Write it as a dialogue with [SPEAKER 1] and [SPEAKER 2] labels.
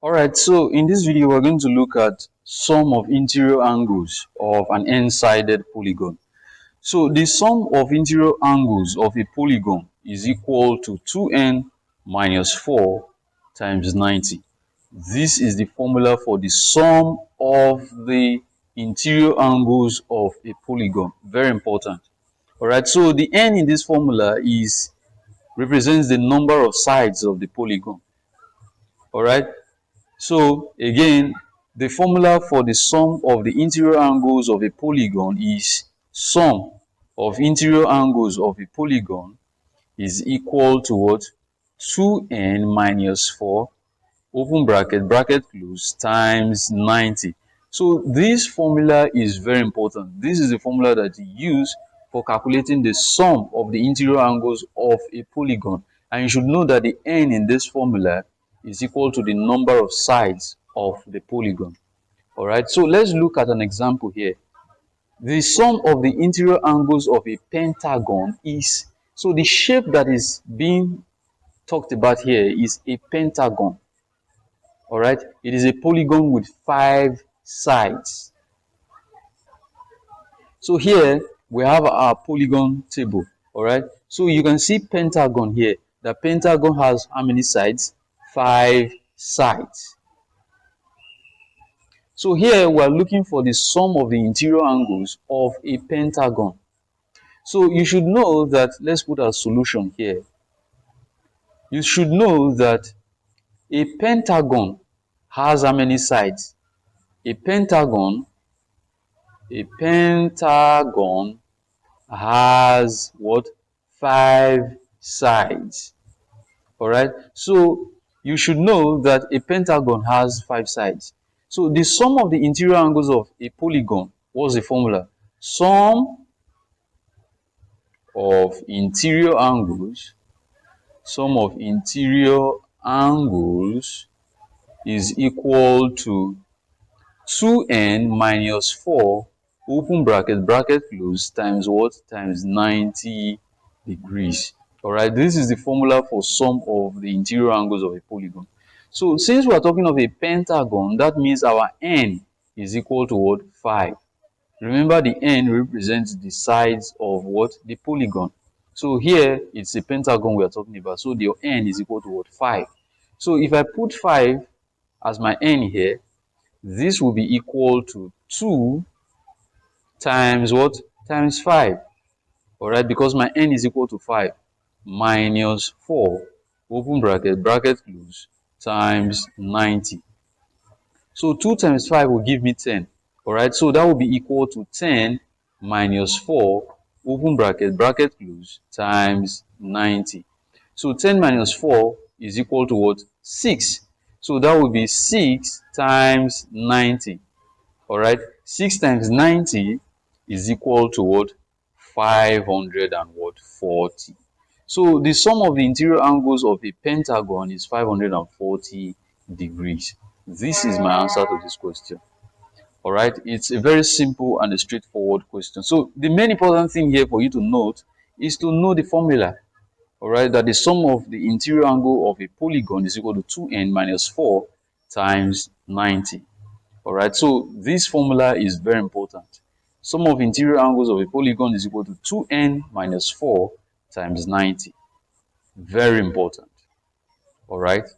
[SPEAKER 1] Alright, so in this video we're going to look at sum of interior angles of an n-sided polygon. So the sum of interior angles of a polygon is equal to 2n minus 4 times 90. This is the formula for the sum of the interior angles of a polygon. Very important. Alright, so the n in this formula represents the number of sides of the polygon. Alright, so again, the formula for the sum of the interior angles of a polygon is sum of interior angles of a polygon is equal to what? 2n minus 4 open bracket bracket close times 90. So this formula is very important. This is the formula that you use for calculating the sum of the interior angles of a polygon, and you should know that the n in this formula is equal to the number of sides of the polygon. Alright, so let's look at an example here. The sum of the interior angles of a pentagon is, so the shape that is being talked about here is a pentagon. Alright, it is a polygon with 5 sides. So here we have our polygon table. Alright, so you can see pentagon here. The pentagon has how many sides? 5 sides. So here we are looking for the sum of the interior angles of a pentagon. So you should know that, let's put a solution here. You should know that a pentagon has how many sides? A pentagon has what? 5 sides. Alright, so you should know that a pentagon has 5 sides. So the sum of the interior angles of a polygon, what's the formula? Sum of interior angles is equal to 2n minus 4 open bracket bracket close times what? Times 90 degrees. Alright, this is the formula for sum of the interior angles of a polygon. So since we are talking of a pentagon, that means our n is equal to what? 5. Remember, the n represents the sides of what? The polygon. So here it's a pentagon we are talking about. So the n is equal to what? 5. So if I put 5 as my n here, this will be equal to 2 times what? Times 5. Alright, because my n is equal to 5 minus 4 open bracket bracket close times 90. So 2 times 5 will give me 10. Alright, so that will be equal to 10 minus 4 open bracket bracket close times 90. So 10 minus 4 is equal to what? 6. So that will be 6 times 90. Alright, 6 times 90 is equal to what? 540. So the sum of the interior angles of a pentagon is 540 degrees. This is my answer to this question. Alright, it's a very simple and a straightforward question. So the main important thing here for you to note is to know the formula. Alright, that the sum of the interior angle of a polygon is equal to 2n minus 4 times 90. Alright, so this formula is very important. Sum of interior angles of a polygon is equal to 2n minus 4 times 90. Very important. Alright.